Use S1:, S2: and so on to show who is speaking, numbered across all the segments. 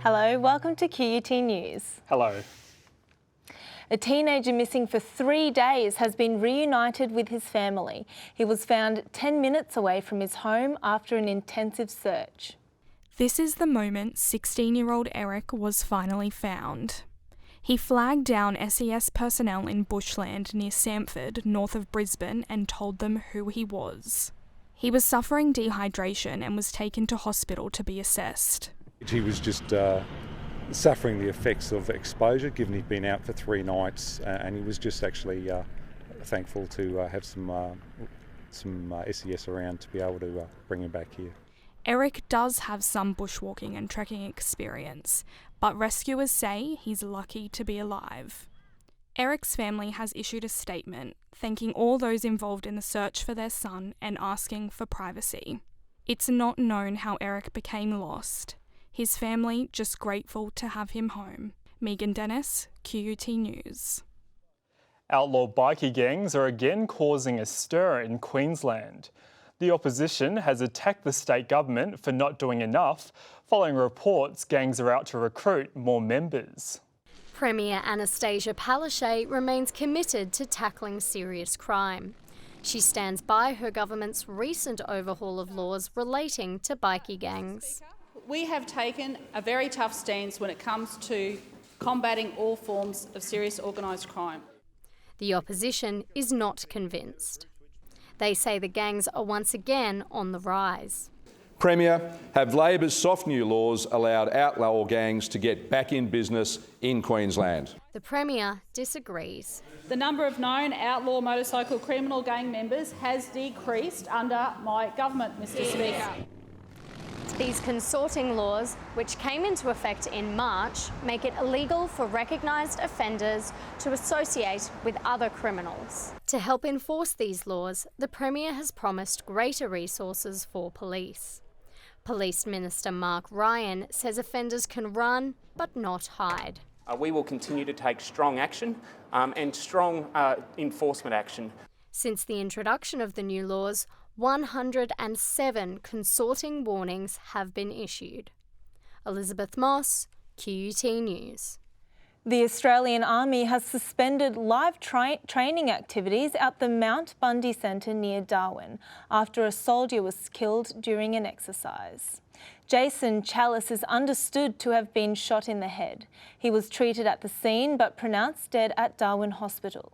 S1: Hello, welcome to QUT News.
S2: Hello.
S1: A teenager missing for 3 days has been reunited with his family. He was found 10 minutes away from his home after an intensive search.
S3: This is the moment 16-year-old Eric was finally found. He flagged down SES personnel in bushland near Samford, north of Brisbane, and told them who he was. He was suffering dehydration and was taken to hospital to be assessed.
S4: He was just suffering the effects of exposure, given he'd been out for 3 nights, and he was just actually thankful to have some SES around to be able to bring him back here.
S3: Eric does have some bushwalking and trekking experience, but rescuers say he's lucky to be alive. Eric's family has issued a statement thanking all those involved in the search for their son and asking for privacy. It's not known how Eric became lost. His family just grateful to have him home. Megan Dennis, QUT News.
S2: Outlaw bikie gangs are again causing a stir in Queensland. The opposition has attacked the state government for not doing enough, following reports gangs are out to recruit more members.
S5: Premier Anastasia Palaszczuk remains committed to tackling serious crime. She stands by her government's recent overhaul of laws relating to bikie gangs.
S6: We have taken a very tough stance when it comes to combating all forms of serious organised crime.
S5: The opposition is not convinced. They say the gangs are once again on the rise.
S7: Premier, have Labor's soft new laws allowed outlaw gangs to get back in business in Queensland?
S5: The Premier disagrees.
S6: The number of known outlaw motorcycle criminal gang members has decreased under my government, Mr. Speaker.
S5: These consorting laws, which came into effect in March, make it illegal for recognised offenders to associate with other criminals. To help enforce these laws, the Premier has promised greater resources for police. Police Minister Mark Ryan says offenders can run but not hide.
S8: We will continue to take strong action and strong enforcement action.
S5: Since the introduction of the new laws, 107 consorting warnings have been issued. Elizabeth Moss, QUT News.
S1: The Australian Army has suspended live training activities at the Mount Bundy Centre near Darwin after a soldier was killed during an exercise. Jason Chalice is understood to have been shot in the head. He was treated at the scene but pronounced dead at Darwin Hospital.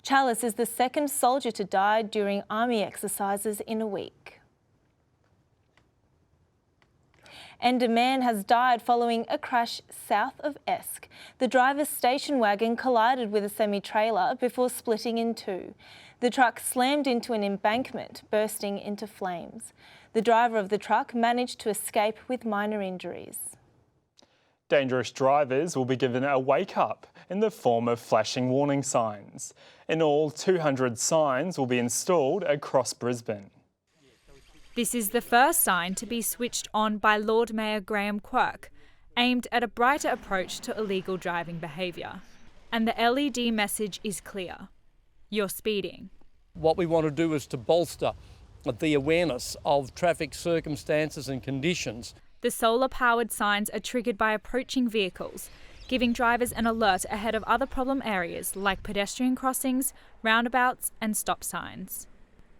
S1: Chalice is the second soldier to die during Army exercises in a week. And a man has died following a crash south of Esk. The driver's station wagon collided with a semi-trailer before splitting in two. The truck slammed into an embankment, bursting into flames. The driver of the truck managed to escape with minor injuries.
S2: Dangerous drivers will be given a wake-up in the form of flashing warning signs. In all, 200 signs will be installed across Brisbane.
S9: This is the first sign to be switched on by Lord Mayor Graham Quirk, aimed at a brighter approach to illegal driving behaviour. And the LED message is clear: you're speeding.
S10: What we want to do is to bolster the awareness of traffic circumstances and conditions.
S9: The solar-powered signs are triggered by approaching vehicles, giving drivers an alert ahead of other problem areas like pedestrian crossings, roundabouts and stop signs.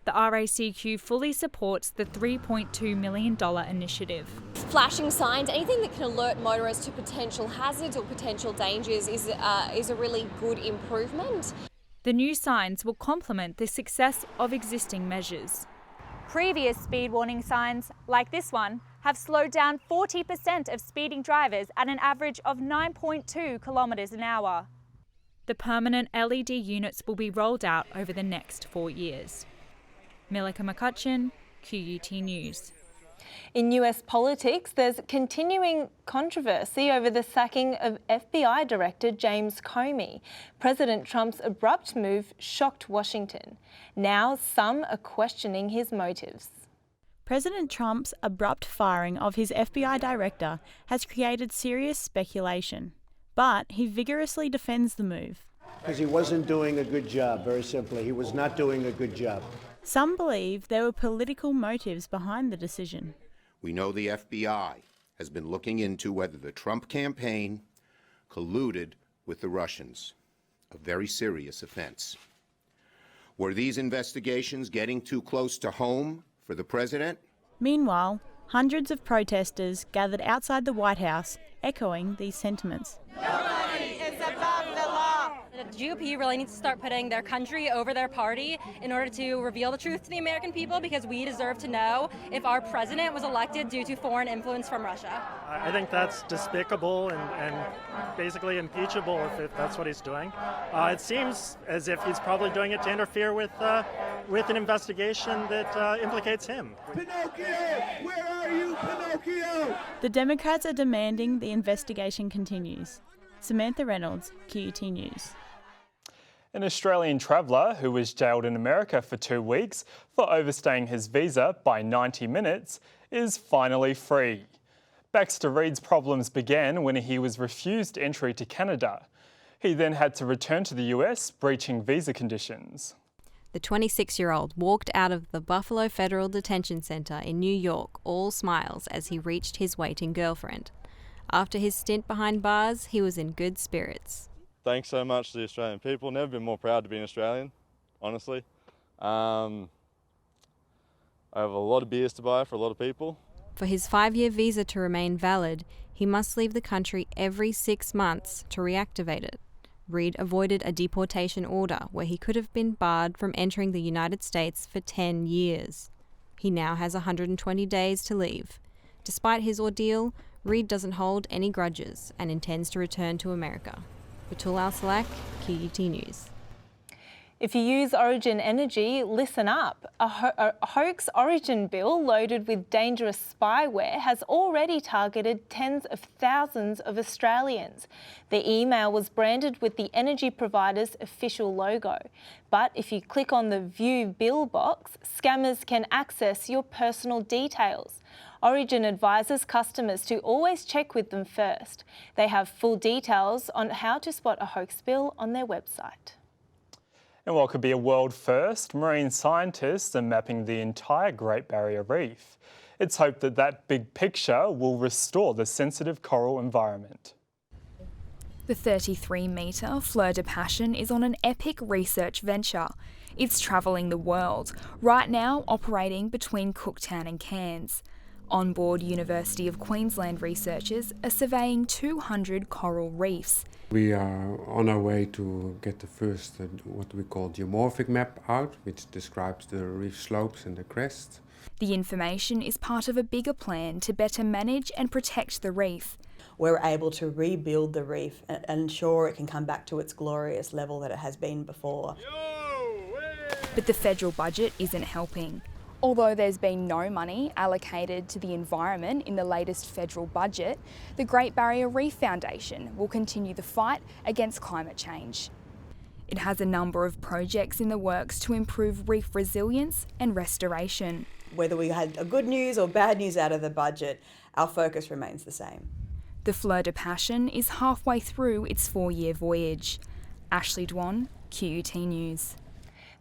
S9: The RACQ fully supports the $3.2 million initiative.
S11: Flashing signs, anything that can alert motorists to potential hazards or potential dangers is a really good improvement.
S9: The new signs will complement the success of existing measures. Previous speed warning signs, like this one, have slowed down 40% of speeding drivers at an average of 9.2 kilometres an hour. The permanent LED units will be rolled out over the next 4 years. Milika McCutcheon, QUT News.
S1: In US politics, there's continuing controversy over the sacking of FBI Director James Comey. President Trump's abrupt move shocked Washington. Now some are questioning his motives.
S12: President Trump's abrupt firing of his FBI director has created serious speculation, but he vigorously defends the move.
S13: Because he wasn't doing a good job, very simply. He was not doing a good job.
S12: Some believe there were political motives behind the decision.
S14: We know the FBI has been looking into whether the Trump campaign colluded with the Russians, a very serious offense. Were these investigations getting too close to home for the president?
S12: Meanwhile, hundreds of protesters gathered outside the White House, echoing these sentiments.
S15: Nobody is above the law. The GOP really needs to start putting their country over their party in order to reveal the truth to the American people, because we deserve to know if our president was elected due to foreign influence from Russia.
S16: I think that's despicable and basically impeachable if that's what he's doing. It seems as if he's probably doing it to interfere with an investigation that implicates him.
S17: Pinocchio! Where are you, Pinocchio?
S12: The Democrats are demanding the investigation continues. Samantha Reynolds, QUT News.
S2: An Australian traveller who was jailed in America for 2 weeks for overstaying his visa by 90 minutes is finally free. Baxter Reid's problems began when he was refused entry to Canada. He then had to return to the US, breaching visa conditions.
S18: The 26-year-old walked out of the Buffalo Federal Detention Center in New York all smiles as he reached his waiting girlfriend. After his stint behind bars, he was in good spirits.
S19: Thanks so much to the Australian people. Never been more proud to be an Australian, honestly. I have a lot of beers to buy for a lot of people.
S18: For his 5-year visa to remain valid, he must leave the country every 6 months to reactivate it. Reid avoided a deportation order where he could have been barred from entering the United States for 10 years. He now has 120 days to leave. Despite his ordeal, Reid doesn't hold any grudges and intends to return to America. Batul Al-Salak, QUT News.
S1: If you use Origin Energy, listen up. A hoax Origin bill loaded with dangerous spyware has already targeted tens of thousands of Australians. The email was branded with the energy provider's official logo. But if you click on the View Bill box, scammers can access your personal details. Origin advises customers to always check with them first. They have full details on how to spot a hoax bill on their website.
S2: And what could be a world first, marine scientists are mapping the entire Great Barrier Reef. It's hoped that that big picture will restore the sensitive coral environment.
S3: The 33-metre Fleur de Passion is on an epic research venture. It's travelling the world, right now operating between Cooktown and Cairns. On board University of Queensland researchers are surveying 200 coral reefs.
S20: We are on our way to get the first, what we call geomorphic map out, which describes the reef slopes and the crests.
S3: The information is part of a bigger plan to better manage and protect the reef.
S21: We're able to rebuild the reef and ensure it can come back to its glorious level that it has been before.
S3: But the federal budget isn't helping. Although there's been no money allocated to the environment in the latest federal budget, the Great Barrier Reef Foundation will continue the fight against climate change. It has a number of projects in the works to improve reef resilience and restoration.
S21: Whether we had a good news or bad news out of the budget, our focus remains the same.
S3: The Fleur de Passion is halfway through its 4-year voyage. Ashley Dwan, QUT News.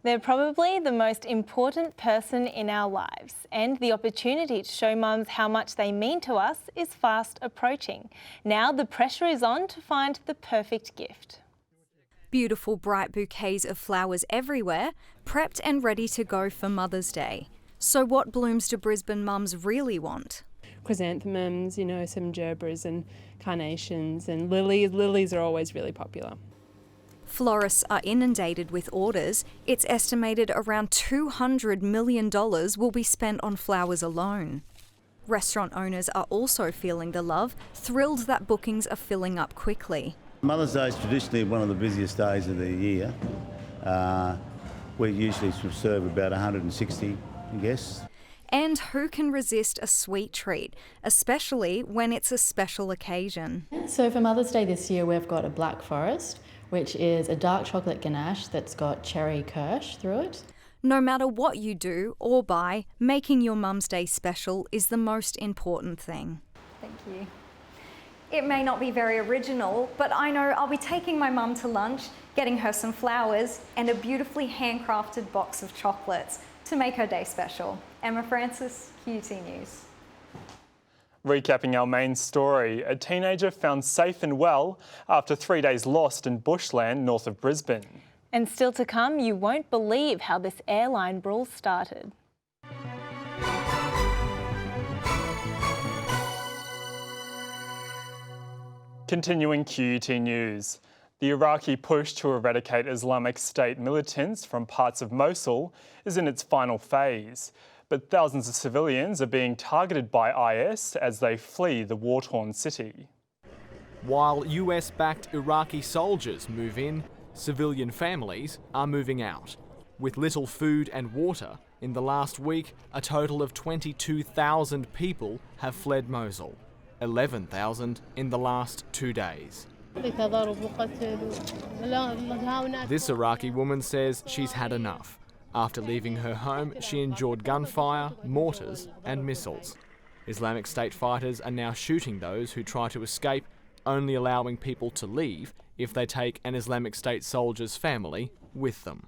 S1: They're probably the most important person in our lives, and the opportunity to show mums how much they mean to us is fast approaching. Now the pressure is on to find the perfect gift.
S18: Beautiful bright bouquets of flowers everywhere, prepped and ready to go for Mother's Day. So what blooms do Brisbane mums really want?
S22: Chrysanthemums, some gerbers and carnations and lilies. Lilies are always really popular.
S18: Florists are inundated with orders. It's estimated around $200 million will be spent on flowers alone. Restaurant owners are also feeling the love, thrilled that bookings are filling up quickly.
S23: Mother's Day is traditionally one of the busiest days of the year. We usually serve about 160 guests.
S18: And who can resist a sweet treat, especially when it's a special occasion?
S24: So for Mother's Day this year, we've got a Black Forest, which is a dark chocolate ganache that's got cherry kirsch through it.
S18: No matter what you do or buy, making your mum's day special is the most important thing.
S25: Thank you. It may not be very original, but I know I'll be taking my mum to lunch, getting her some flowers and a beautifully handcrafted box of chocolates to make her day special. Emma Francis, QUT News.
S2: Recapping our main story, a teenager found safe and well after 3 days lost in bushland north of Brisbane.
S1: And still to come, you won't believe how this airline brawl started.
S2: Continuing QUT News. The Iraqi push to eradicate Islamic State militants from parts of Mosul is in its final phase, but thousands of civilians are being targeted by IS as they flee the war-torn city.
S4: While US-backed Iraqi soldiers move in, civilian families are moving out. With little food and water, in the last week, a total of 22,000 people have fled Mosul. 11,000 in the last 2 days. This Iraqi woman says she's had enough. After leaving her home, she endured gunfire, mortars and missiles. Islamic State fighters are now shooting those who try to escape, only allowing people to leave if they take an Islamic State soldier's family with them.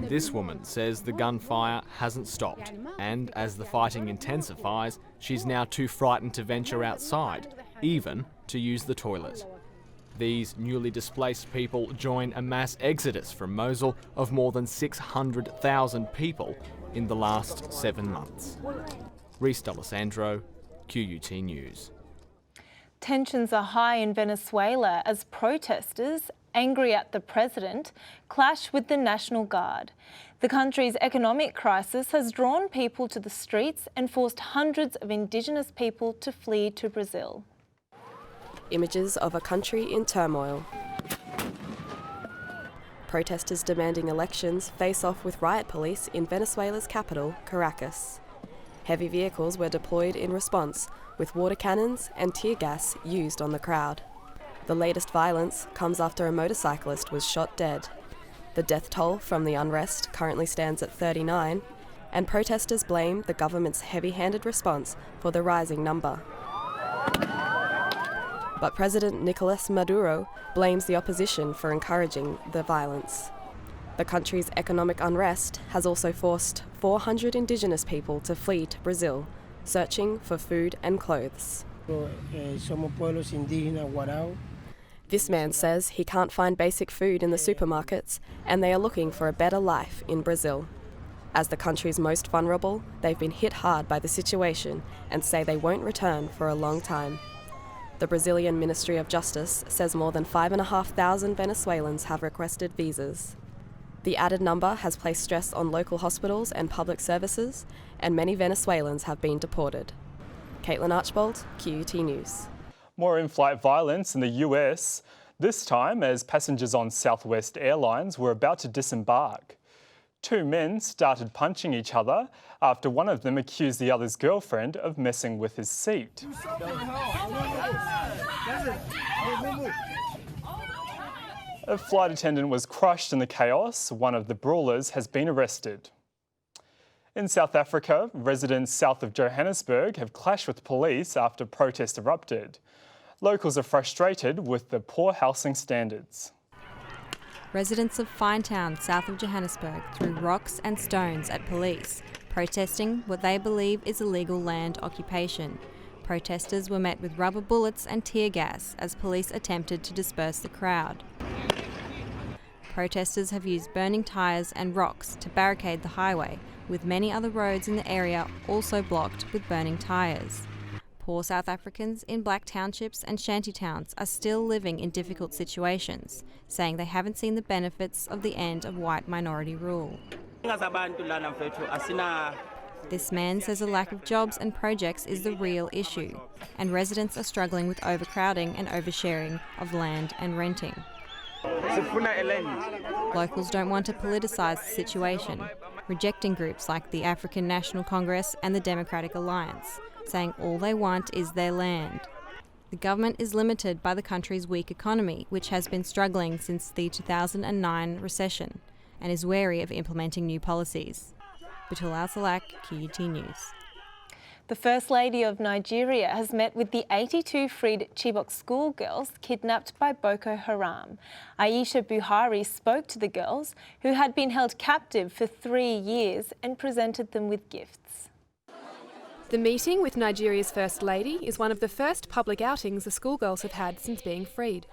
S4: This woman says the gunfire hasn't stopped, and as the fighting intensifies, she's now too frightened to venture outside, even to use the toilet. These newly displaced people join a mass exodus from Mosul of more than 600,000 people in the last 7 months. Reece D'Alessandro, QUT News.
S1: Tensions are high in Venezuela as protesters, angry at the president, clash with the National Guard. The country's economic crisis has drawn people to the streets and forced hundreds of Indigenous people to flee to Brazil.
S5: Images of a country in turmoil. Protesters demanding elections face off with riot police in Venezuela's capital, Caracas. Heavy vehicles were deployed in response, with water cannons and tear gas used on the crowd. The latest violence comes after a motorcyclist was shot dead. The death toll from the unrest currently stands at 39, and protesters blame the government's heavy-handed response for the rising number. But President Nicolas Maduro blames the opposition for encouraging the violence. The country's economic unrest has also forced 400 Indigenous people to flee to Brazil, searching for food and clothes. This man says he can't find basic food in the supermarkets, and they are looking for a better life in Brazil. As the country's most vulnerable, they've been hit hard by the situation and say they won't return for a long time. The Brazilian Ministry of Justice says more than 5,500 Venezuelans have requested visas. The added number has placed stress on local hospitals and public services, and many Venezuelans have been deported. Caitlin Archbold, QUT News.
S2: More in-flight violence in the US, this time as passengers on Southwest Airlines were about to disembark. 2 men started punching each other after one of them accused the other's girlfriend of messing with his seat. A flight attendant was crushed in the chaos. One of the brawlers has been arrested. In South Africa, residents south of Johannesburg have clashed with police after protests erupted. Locals are frustrated with the poor housing standards.
S18: Residents of Finetown, south of Johannesburg, threw rocks and stones at police, protesting what they believe is illegal land occupation. Protesters were met with rubber bullets and tear gas as police attempted to disperse the crowd. Protesters have used burning tyres and rocks to barricade the highway, with many other roads in the area also blocked with burning tyres. Poor South Africans in black townships and shanty towns are still living in difficult situations, saying they haven't seen the benefits of the end of white minority rule. This man says a lack of jobs and projects is the real issue, and residents are struggling with overcrowding and oversharing of land and renting. Locals don't want to politicise the situation, rejecting groups like the African National Congress and the Democratic Alliance, saying all they want is their land. The government is limited by the country's weak economy, which has been struggling since the 2009 recession, and is wary of implementing new policies. Batul Al-Salak, QUT News.
S1: The First Lady of Nigeria has met with the 82 freed Chibok schoolgirls kidnapped by Boko Haram. Aisha Buhari spoke to the girls, who had been held captive for 3 years, and presented them with gifts.
S6: The meeting with Nigeria's First Lady is one of the first public outings the schoolgirls have had since being freed.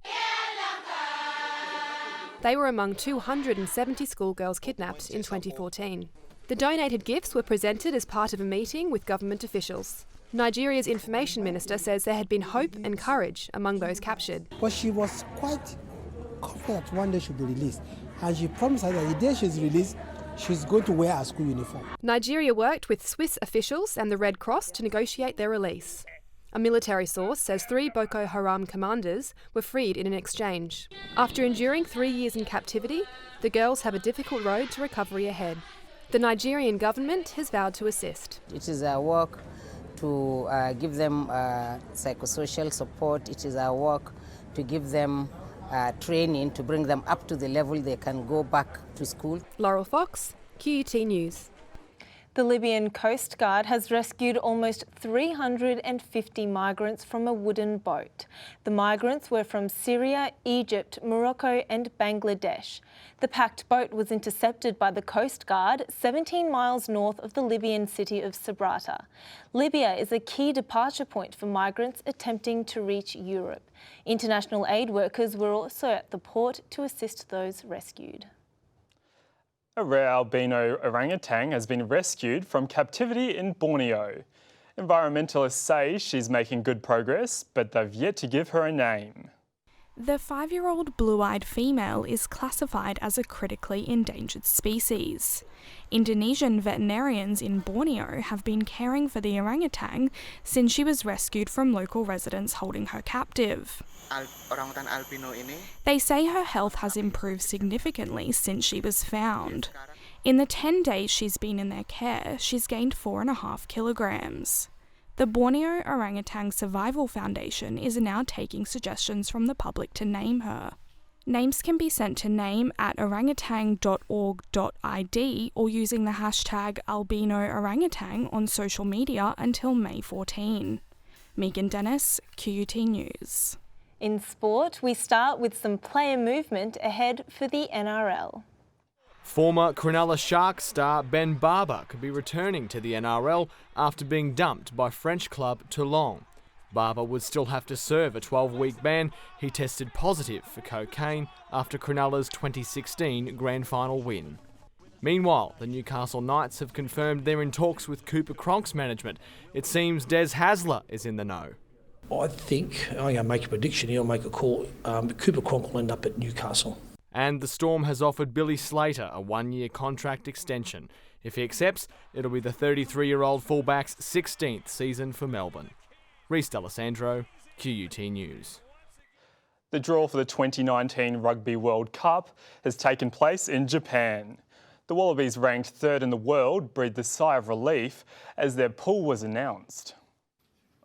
S6: They were among 270 schoolgirls kidnapped in 2014. The donated gifts were presented as part of a meeting with government officials. Nigeria's information minister says there had been hope and courage among those captured.
S7: But she was quite confident one day she'll be released, and she promised her that the day she's released, she's going to wear a school uniform.
S6: Nigeria worked with Swiss officials and the Red Cross to negotiate their release. A military source says 3 Boko Haram commanders were freed in an exchange. After enduring 3 years in captivity, the girls have a difficult road to recovery ahead. The Nigerian government has vowed to assist.
S8: It is our work to give them psychosocial support. It is our work to give them training to bring them up to the level they can go back to school.
S6: Laurel Fox, QUT News.
S1: The Libyan Coast Guard has rescued almost 350 migrants from a wooden boat. The migrants were from Syria, Egypt, Morocco and Bangladesh. The packed boat was intercepted by the Coast Guard 17 miles north of the Libyan city of Sabratha. Libya is a key departure point for migrants attempting to reach Europe. International aid workers were also at the port to assist those rescued.
S2: A rare albino orangutan has been rescued from captivity in Borneo. Environmentalists say she's making good progress, but they've yet to give her a name.
S3: The 5-year-old blue-eyed female is classified as a critically endangered species. Indonesian veterinarians in Borneo have been caring for the orangutan since she was rescued from local residents holding her captive.
S10: Orangutan albino ini.
S3: They say her health has improved significantly since she was found. In the 10 days she's been in their care, she's gained 4.5 kilograms. The Borneo Orangutan Survival Foundation is now taking suggestions from the public to name her. Names can be sent to name@orangutan.org.id or using the hashtag albinoorangutan on social media until May 14. Megan Dennis, QUT News.
S1: In sport, we start with some player movement ahead for the NRL.
S4: Former Cronulla Sharks star Ben Barber could be returning to the NRL after being dumped by French club Toulon. Barber would still have to serve a 12-week ban. He tested positive for cocaine after Cronulla's 2016 grand final win. Meanwhile, the Newcastle Knights have confirmed they're in talks with Cooper Cronk's management. It seems Des Hasler is in the know.
S11: I think, I'm going to make a prediction here, I'll make a call, Cooper Cronk will end up at Newcastle.
S4: And the Storm has offered Billy Slater a 1-year contract extension. If he accepts, it'll be the 33-year-old fullback's 16th season for Melbourne. Reece D'Alessandro, QUT News.
S2: The draw for the 2019 Rugby World Cup has taken place in Japan. The Wallabies, ranked 3rd in the world, breathed a sigh of relief as their pool was announced.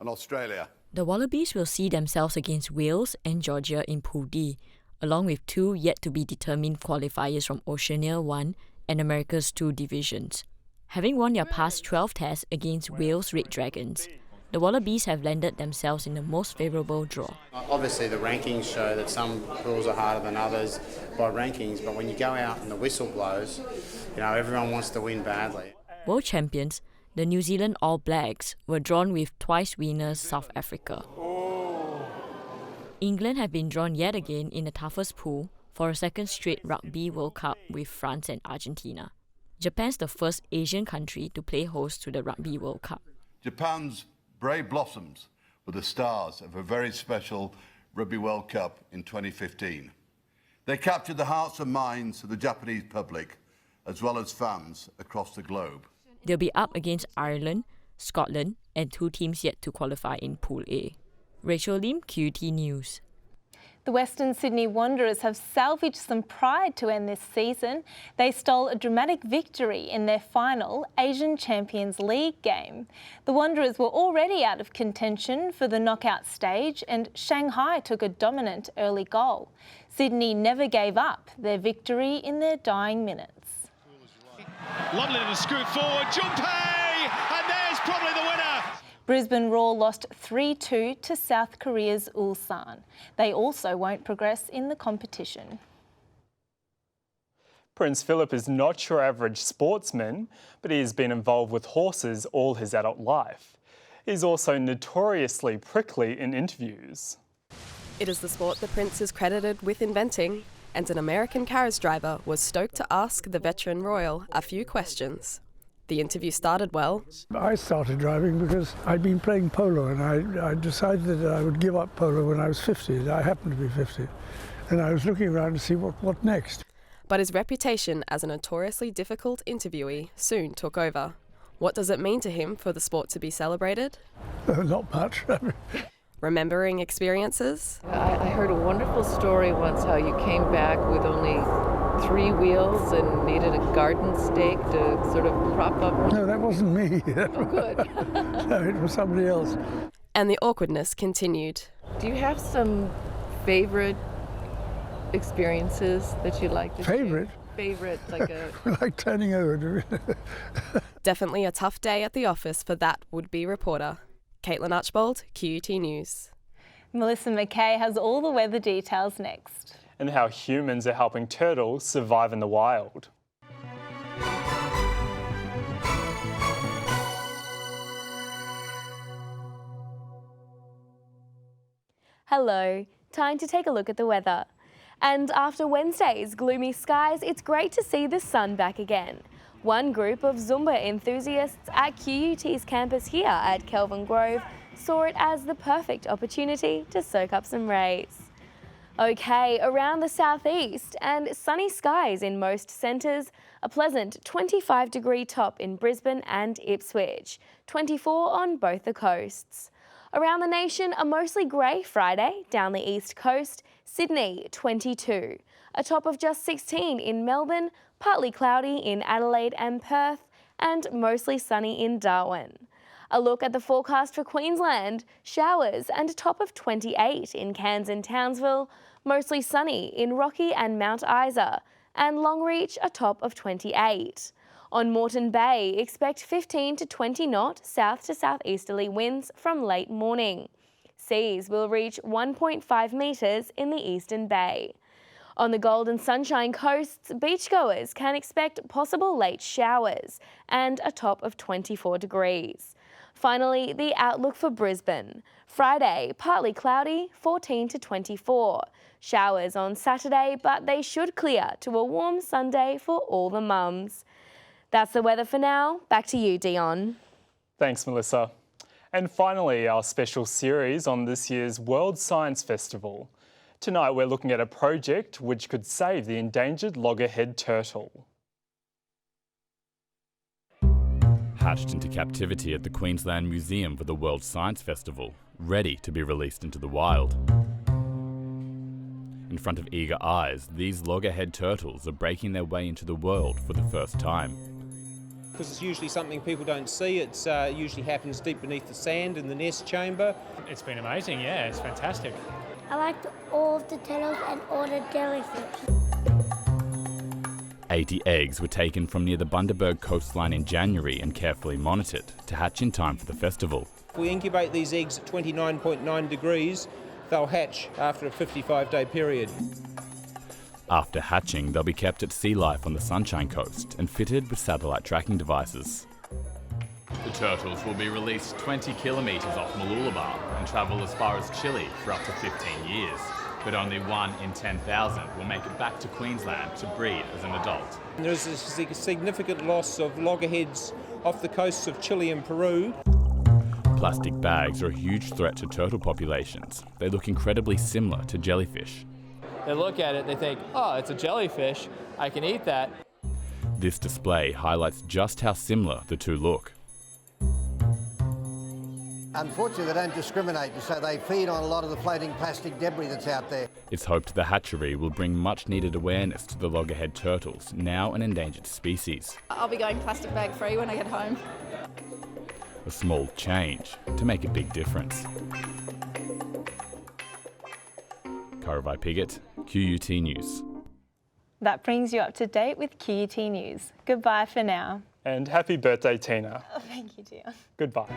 S26: And Australia.
S27: The Wallabies will see themselves against Wales and Georgia in Pool D, along with 2 yet-to-be-determined qualifiers from Oceania 1 and America's 2 divisions. Having won their past 12 tests against Wales Red Dragons, the Wallabies have landed themselves in the most favourable draw.
S28: Obviously the rankings show that some pools are harder than others by rankings, but when you go out and the whistle blows, everyone wants to win badly.
S27: World champions, the New Zealand All Blacks, were drawn with twice winners South Africa. England have been drawn yet again in the toughest pool for a second straight Rugby World Cup with France and Argentina. Japan's the first Asian country to play host to the Rugby World Cup.
S26: Japan's brave blossoms were the stars of a very special Rugby World Cup in 2015. They captured the hearts and minds of the Japanese public, as well as fans across the globe.
S27: They'll be up against Ireland, Scotland, and 2 teams yet to qualify in Pool A. Rachel Lim, QUT News.
S1: The Western Sydney Wanderers have salvaged some pride to end this season. They stole a dramatic victory in their final Asian Champions League game. The Wanderers were already out of contention for the knockout stage and Shanghai took a dominant early goal. Sydney never gave up their victory in their dying minutes.
S29: Lovely little scoot forward, Junpei! And there's probably the winner!
S1: Brisbane Roar lost 3-2 to South Korea's Ulsan. They also won't progress in the competition.
S2: Prince Philip is not your average sportsman, but he has been involved with horses all his adult life. He's also notoriously prickly in interviews.
S5: It is the sport the prince is credited with inventing, and an American carriage driver was stoked to ask the veteran royal a few questions. The interview started well.
S9: I started driving because I'd been playing polo, and I decided that I would give up polo when I was 50. I happened to be 50. And I was looking around to see what next.
S5: But his reputation as a notoriously difficult interviewee soon took over. What does it mean to him for the sport to be celebrated?
S9: Not much.
S5: Remembering experiences?
S12: I heard a wonderful story once how you came back with only 3 wheels and needed a garden stake to sort of prop up.
S9: No, that wasn't me.
S12: Oh, good.
S9: No, it was somebody else.
S5: And the awkwardness continued.
S12: Do you have some favourite experiences that you'd like to
S9: Favorite?
S12: share? Favorite, like a...
S9: like turning over.
S5: Definitely a tough day at the office for that would-be reporter. Caitlin Archbold, QUT News.
S1: Melissa Mackay has all the weather details next.
S2: And how humans are helping turtles survive in the wild.
S13: Hello, time to take a look at the weather. And after Wednesday's gloomy skies, it's great to see the sun back again. One group of Zumba enthusiasts at QUT's campus here at Kelvin Grove saw it as the perfect opportunity to soak up some rays. Okay, around the southeast and sunny skies in most centres, a pleasant 25-degree top in Brisbane and Ipswich, 24 on both the coasts. Around the nation, a mostly grey Friday down the east coast, Sydney 22, a top of just 16 in Melbourne, partly cloudy in Adelaide and Perth, and mostly sunny in Darwin. A look at the forecast for Queensland, showers and a top of 28 in Cairns and Townsville, mostly sunny in Rocky and Mount Isa, and Longreach a top of 28. On Moreton Bay, expect 15 to 20 knot south to southeasterly winds from late morning. Seas will reach 1.5 metres in the Eastern Bay. On the Gold and Sunshine Coasts, beachgoers can expect possible late showers and a top of 24 degrees. Finally, the outlook for Brisbane. Friday, partly cloudy, 14 to 24. Showers on Saturday, but they should clear to a warm Sunday for all the mums. That's the weather for now. Back to you, Deon.
S2: Thanks, Melissa. And finally, our special series on this year's World Science Festival. Tonight, we're looking at a project which could save the endangered loggerhead turtle.
S14: Hatched into captivity at the Queensland Museum for the World Science Festival, ready to be released into the wild. In front of eager eyes, these loggerhead turtles are breaking their way into the world for the first time.
S15: Because it's usually something people don't see. It usually happens deep beneath the sand in the nest chamber.
S16: It's been amazing, yeah, it's fantastic.
S17: I liked all of the turtles and all the jellyfish.
S14: 80 eggs were taken from near the Bundaberg coastline in January and carefully monitored to hatch in time for the festival.
S15: If we incubate these eggs at 29.9 degrees, they'll hatch after a 55-day period.
S14: After hatching, they'll be kept at Sea Life on the Sunshine Coast and fitted with satellite tracking devices. The turtles will be released 20 kilometres off Mooloolaba and travel as far as Chile for up to 15 years. But only 1 in 10,000 will make it back to Queensland to breed as an adult.
S15: There's a significant loss of loggerheads off the coasts of Chile and Peru.
S14: Plastic bags are a huge threat to turtle populations. They look incredibly similar to jellyfish.
S19: They look at it, they think, oh, it's a jellyfish, I can eat that.
S14: This display highlights just how similar the two look.
S20: Unfortunately, they don't discriminate, so they feed on a lot of the floating plastic debris that's out there.
S14: It's hoped the hatchery will bring much needed awareness to the loggerhead turtles, now an endangered species.
S30: I'll be going plastic bag free when I get home.
S14: A small change to make a big difference. Karabai Piggott, QUT News.
S1: That brings you up to date with QUT News. Goodbye for now.
S2: And happy birthday, Tina.
S1: Oh, thank you, dear.
S2: Goodbye.